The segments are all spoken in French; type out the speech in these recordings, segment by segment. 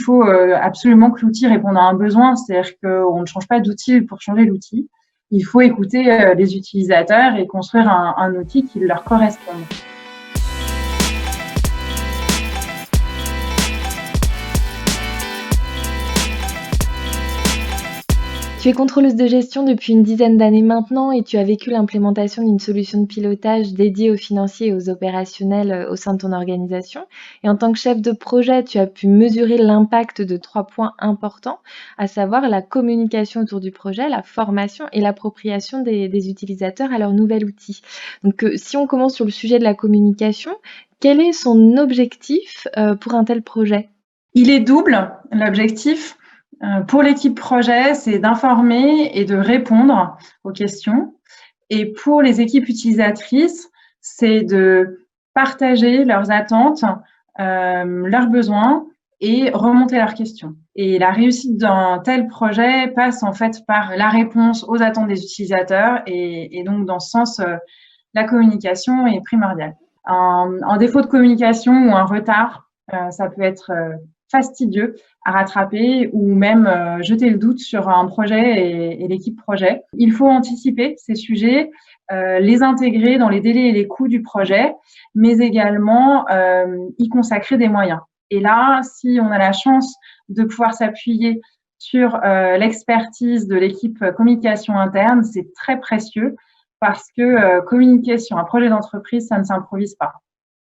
faut absolument que l'outil réponde à un besoin, c'est-à-dire qu'on ne change pas d'outil pour changer l'outil. Il faut écouter les utilisateurs et construire un outil qui leur corresponde. Tu es contrôleuse de gestion depuis une dizaine d'années maintenant et tu as vécu l'implémentation d'une solution de pilotage dédiée aux financiers et aux opérationnels au sein de ton organisation. Et en tant que chef de projet, tu as pu mesurer l'impact de 3 points importants, à savoir la communication autour du projet, la formation et l'appropriation des utilisateurs à leur nouvel outil. Donc, si on commence sur le sujet de la communication, quel est son objectif pour un tel projet? Il est double, l'objectif. Pour l'équipe projet, c'est d'informer et de répondre aux questions. Et pour les équipes utilisatrices, c'est de partager leurs attentes, leurs besoins et remonter leurs questions. Et la réussite d'un tel projet passe en fait par la réponse aux attentes des utilisateurs et donc dans ce sens, la communication est primordiale. Un défaut de communication ou un retard, ça peut être fastidieux à rattraper ou même jeter le doute sur un projet et l'équipe projet. Il faut anticiper ces sujets, les intégrer dans les délais et les coûts du projet, mais également y consacrer des moyens. Et là, si on a la chance de pouvoir s'appuyer sur l'expertise de l'équipe communication interne, c'est très précieux parce que communiquer sur un projet d'entreprise, ça ne s'improvise pas.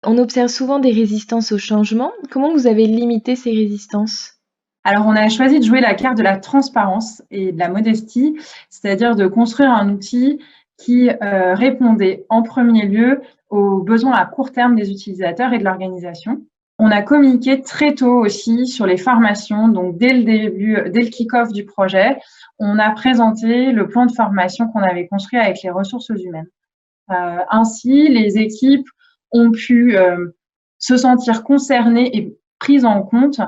On observe souvent des résistances au changement. Comment vous avez limité ces résistances? Alors, on a choisi de jouer la carte de la transparence et de la modestie, c'est-à-dire de construire un outil qui répondait en premier lieu aux besoins à court terme des utilisateurs et de l'organisation. On a communiqué très tôt aussi sur les formations, donc dès le début, dès le kick-off du projet, on a présenté le plan de formation qu'on avait construit avec les ressources humaines. Ainsi, les équipes ont pu se sentir concernées et prises en compte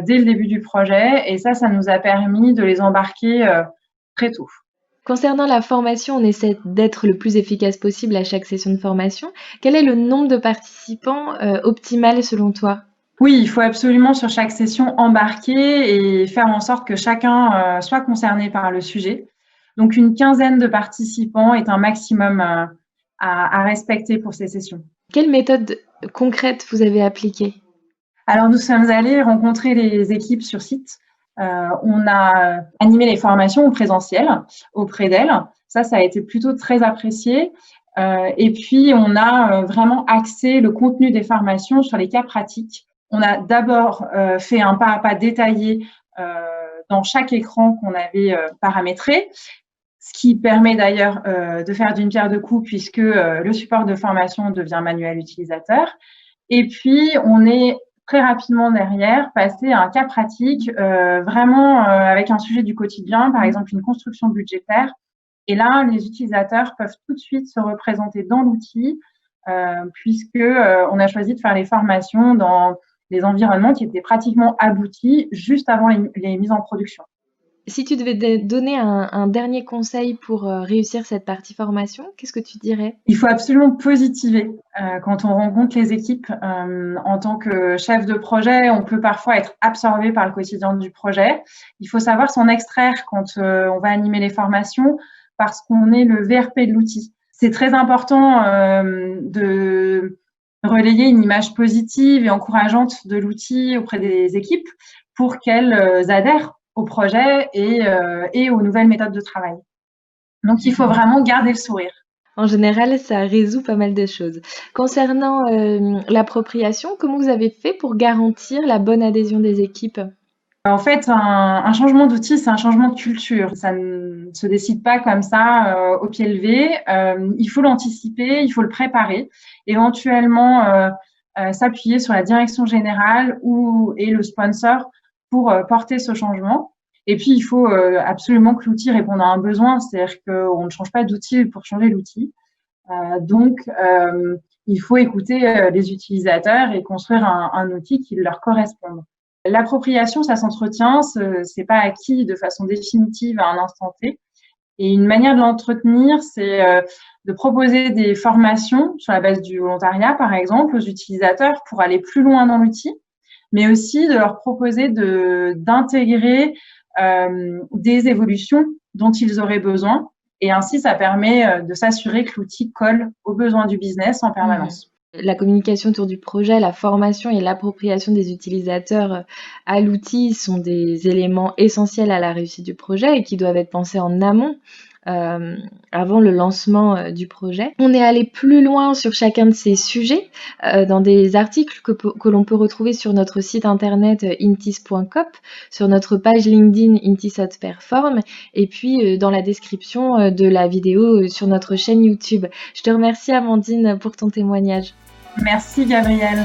dès le début du projet. Et ça nous a permis de les embarquer très tôt. Concernant la formation, on essaie d'être le plus efficace possible à chaque session de formation. Quel est le nombre de participants optimal selon toi? Oui, il faut absolument sur chaque session embarquer et faire en sorte que chacun soit concerné par le sujet. Donc, une quinzaine de participants est un maximum à respecter pour ces sessions. Quelle méthode concrète vous avez appliquée? Alors, nous sommes allés rencontrer les équipes sur site. On a animé les formations en présentiel auprès d'elles. Ça a été plutôt très apprécié. Et puis, on a vraiment axé le contenu des formations sur les cas pratiques. On a d'abord fait un pas à pas détaillé dans chaque écran qu'on avait paramétré, ce qui permet d'ailleurs de faire d'une pierre deux coups puisque le support de formation devient manuel utilisateur. Et puis, on est très rapidement derrière passé à un cas pratique, vraiment avec un sujet du quotidien, par exemple une construction budgétaire. Et là, les utilisateurs peuvent tout de suite se représenter dans l'outil puisque on a choisi de faire les formations dans des environnements qui étaient pratiquement aboutis juste avant les mises en production. Si tu devais donner un dernier conseil pour réussir cette partie formation, qu'est-ce que tu dirais? Il faut absolument positiver quand on rencontre les équipes. En tant que chef de projet, on peut parfois être absorbé par le quotidien du projet. Il faut savoir s'en extraire quand on va animer les formations parce qu'on est le VRP de l'outil. C'est très important de relayer une image positive et encourageante de l'outil auprès des équipes pour qu'elles adhèrent au projet et aux nouvelles méthodes de travail. Donc, il faut vraiment garder le sourire. En général, ça résout pas mal de choses. Concernant l'appropriation, comment vous avez fait pour garantir la bonne adhésion des équipes? En fait, un changement d'outil, c'est un changement de culture. Ça ne se décide pas comme ça au pied levé. Il faut l'anticiper, il faut le préparer, éventuellement s'appuyer sur la direction générale et le sponsor pour porter ce changement. Et puis, il faut absolument que l'outil réponde à un besoin, c'est-à-dire qu'on ne change pas d'outil pour changer l'outil. Donc, il faut écouter les utilisateurs et construire un outil qui leur corresponde. L'appropriation, ça s'entretient, c'est pas acquis de façon définitive à un instant T. Et une manière de l'entretenir, c'est de proposer des formations sur la base du volontariat, par exemple, aux utilisateurs pour aller plus loin dans l'outil. mais aussi de leur proposer d'intégrer des évolutions dont ils auraient besoin. Et ainsi, ça permet de s'assurer que l'outil colle aux besoins du business en permanence. La communication autour du projet, la formation et l'appropriation des utilisateurs à l'outil sont des éléments essentiels à la réussite du projet et qui doivent être pensés en amont, avant le lancement du projet. On est allé plus loin sur chacun de ces sujets dans des articles que l'on peut retrouver sur notre site internet intis.coop, sur notre page LinkedIn Intis Haute Perform et puis dans la description de la vidéo sur notre chaîne YouTube. Je te remercie Amandine pour ton témoignage. Merci Gabrielle.